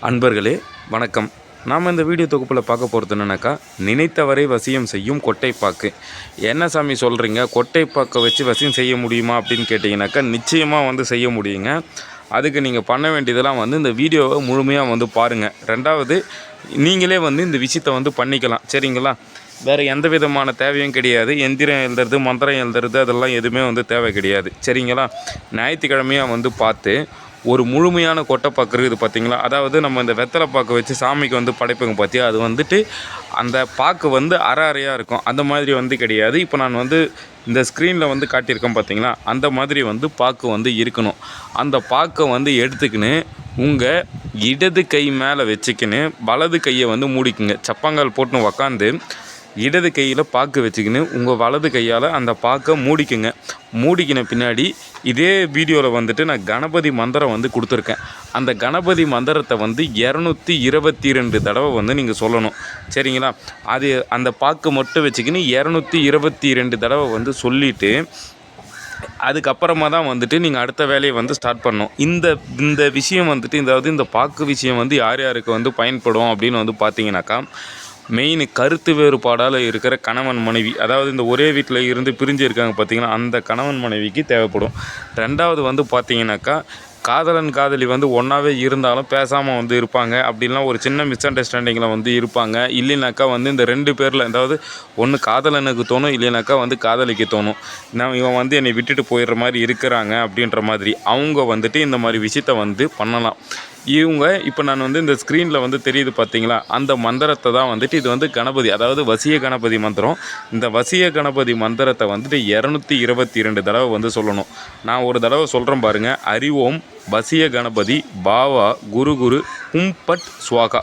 அன்பர்களே வணக்கம். நாம் இந்த வீடியோ தொகுப்பில் பார்க்க போகிறது என்னென்னாக்கா, நினைத்தவரை வசியம் செய்யும் கொட்டைப்பாக்கு. என்ன சாமி சொல்கிறீங்க, கொட்டைப்பாக்கை வச்சு வசியம் செய்ய முடியுமா அப்படின்னு கேட்டிங்கனாக்கா, நிச்சயமாக செய்ய முடியுங்க. அதுக்கு நீங்கள் பண்ண வேண்டியதெல்லாம் இந்த வீடியோவை முழுமையாக பாருங்கள். ரெண்டாவது, நீங்களே இந்த விஷயத்தை பண்ணிக்கலாம். சரிங்களா? வேறு எந்த விதமான தேவையும் கிடையாது. எந்திரம் எழுதுறது, மந்திரம் எழுதுறது அதெல்லாம் எதுவுமே தேவை கிடையாது. சரிங்களா? ஞாயிற்றுக்கிழமையாக பார்த்து ஒரு முழுமையான கொட்டைப்பாக்கு இருக்குது பார்த்திங்களா. அதாவது நம்ம இந்த வெத்தலை பாக்கு வச்சு சாமிக்கு படைப்புங்க பார்த்தியா, அது அந்த பாக்கு அரை அறையாக இருக்கும். அந்த மாதிரி கிடையாது. இப்போ நான் இந்த ஸ்க்ரீனில் காட்டியிருக்கேன் பார்த்திங்களா, அந்த மாதிரி பாக்கு இருக்கணும். அந்த பாக்கை எடுத்துக்கின்னு உங்கள் இடது கை மேலே வச்சுக்கின்னு வலது கையை மூடிக்குங்க. சப்பாங்கால் போட்டுன்னு உக்காந்து இடது கையில் பாக்கு வச்சுக்கின்னு உங்கள் வலது கையால் அந்த பாக்கை மூடிக்குங்க. மூடிக்கின பின்னாடி இதே வீடியோவில் நான் கணபதி மந்திரம் கொடுத்துருக்கேன். அந்த கணபதி மந்திரத்தை 222 தடவை நீங்கள் சொல்லணும். சரிங்களா? அது அந்த பாக்கு மட்டும் வச்சுக்கின்னு 222 தடவை சொல்லிவிட்டு அதுக்கப்புறமா தான் நீங்கள் அடுத்த வேலையை ஸ்டார்ட் பண்ணணும். இந்த விஷயம் இந்த பாக்கு விஷயம் யார் யாருக்கு பயன்படும் அப்படின்னு பார்த்தீங்கன்னாக்கா, மெயின் கருத்து வேறுபாடால் இருக்கிற கணவன் மனைவி, அதாவது இந்த ஒரே வீட்டில் இருந்து பிரிஞ்சு இருக்காங்க பார்த்திங்கன்னா, அந்த கணவன் மனைவிக்கு தேவைப்படும். ரெண்டாவது பார்த்திங்கனாக்கா, காதலன் காதலி ஒன்றாவே இருந்தாலும் பேசாமல் இருப்பாங்க. அப்படின்லாம் ஒரு சின்ன மிஸ் அண்டர்ஸ்டாண்டிங்கில் இருப்பாங்க. இல்லைனாக்கா இந்த 2 பேரில், அதாவது ஒன்று காதலனுக்கு தோணும், இல்லைனாக்கா காதலிக்கு தோணும். இவன் என்னை விட்டுட்டு போயிடுற மாதிரி இருக்கிறாங்க அப்படின்ற மாதிரி அவங்க இந்த மாதிரி விஷயத்த பண்ணலாம். இவங்க இப்போ நான் இந்த ஸ்க்ரீனில் தெரியுது பார்த்தீங்களா, அந்த மந்திரத்தை தான் இது கணபதி, அதாவது வசிய கணபதி மந்திரம். இந்த வசிய கணபதி மந்திரத்தை 222 தடவை சொல்லணும். நான் ஒரு தடவை சொல்கிறேன் பாருங்கள். அறிவோம் வசிய கணபதி பாவா குரு குரு கும்பட் ஸ்வாகா.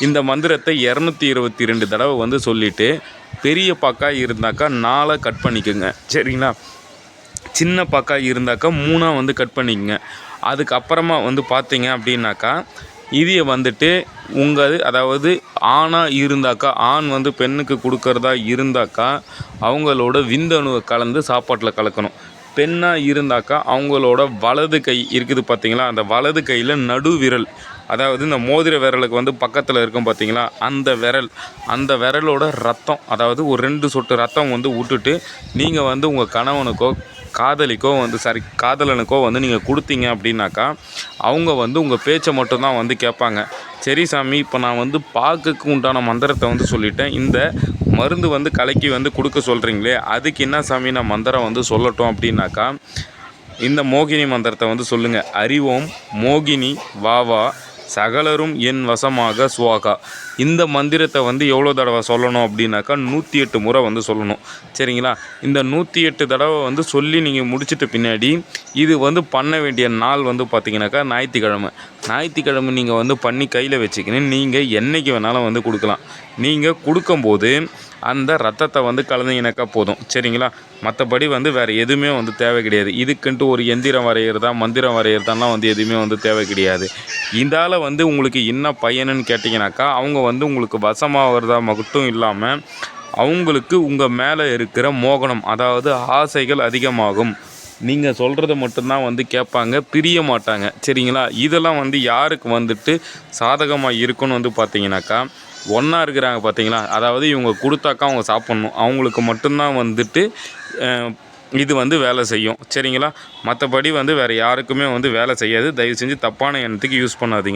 இந்த மந்திரத்தை 222 தடவை சொல்லிவிட்டு, பெரிய பாக்காக இருந்தாக்கா 4 கட் பண்ணிக்கோங்க. சரிங்களா? சின்ன பாக்காக இருந்தாக்கா 3 கட் பண்ணிக்கங்க. அதுக்கப்புறமா பார்த்தீங்க அப்படின்னாக்கா, இதையை உங்கள், அதாவது ஆணாக இருந்தாக்கா, ஆண் பெண்ணுக்கு கொடுக்கறதா இருந்தாக்கா அவங்களோட விந்தணுவை கலந்து சாப்பாட்டில் கலக்கணும். பெண்ணாக இருந்தாக்கா அவங்களோட வலது கை இருக்குது பார்த்தீங்களா, அந்த வலது கையில் நடு விரல், அதாவது இந்த மோதிர விரலுக்கு பக்கத்தில் இருக்கும் பார்த்தீங்களா, அந்த விரலோட ரத்தம், அதாவது ஒரு 2 சொட்டு ரத்தம் விட்டுட்டு நீங்கள் உங்கள் கணவனுக்கோ காதலிக்கோ காதலனுக்கோ நீங்கள் கொடுத்தீங்க அப்படின்னாக்கா, அவங்க உங்கள் பேச்சை மட்டும்தான் கேட்பாங்க. சரி சாமி, இப்போ நான் பாக்குக்கு உண்டான மந்திரத்தை சொல்லிட்டேன். இந்த மருந்து கலக்கி கொடுக்க சொல்கிறீங்களே, அதுக்கு என்ன சாமி நான் மந்திரம் சொல்லட்டும் அப்படின்னாக்கா, இந்த மோகினி மந்திரத்தை சொல்லுங்கள். அறிவோம் மோகினி வாவா சகலரும் என் வசமாக சுவாகா. இந்த மந்திரத்தை எவ்வளோ தடவை சொல்லணும் அப்படின்னாக்கா, 108 முறை சொல்லணும். சரிங்களா? இந்த 108 தடவை சொல்லி நீங்கள் முடிச்சிட்ட பின்னாடி இது பண்ண வேண்டிய நாள் பார்த்தீங்கன்னாக்கா ஞாயிற்றுக்கிழமை நீங்கள் பண்ணி கையில் வச்சுக்கின்னு நீங்கள் என்றைக்கு வேணாலும் கொடுக்கலாம். நீங்கள் கொடுக்கும்போது அந்த ரத்தத்தை கலந்தீங்கனாக்கா போதும். சரிங்களா? மற்றபடி வேறு எதுவுமே தேவை கிடையாது. இதுக்குன்ட்டு ஒரு எந்திரம் வரைகிறதா மந்திரம் வரைகிறதாலாம் எதுவுமே தேவை கிடையாது. இதால் உங்களுக்கு என்ன பயனுன்னு கேட்டிங்கனாக்கா, அவங்க உங்களுக்கு வசமாகிறதா மட்டும் இல்லாமல் அவங்களுக்கு உங்கள் மேலே இருக்கிற மோகனம், அதாவது ஆசைகள் அதிகமாகும். நீங்கள் சொல்கிறத மட்டும்தான் கேட்பாங்க, பிரிய மாட்டாங்க. சரிங்களா? இதெல்லாம் யாருக்கு சாதகமாக இருக்குன்னு பார்த்தீங்கன்னாக்கா, ஒன்றா இருக்கிறாங்க பார்த்தீங்களா, அதாவது இவங்க கொடுத்தாக்கா அவங்க சாப்பிட்ணும், அவங்களுக்கு மட்டும்தான் இது வேலை செய்யும். சரிங்களா? மற்றபடி வேறு யாருக்குமே வேலை செய்யாது. தயவு செஞ்சு தப்பான எண்ணத்துக்கு யூஸ் பண்ணாதீங்க.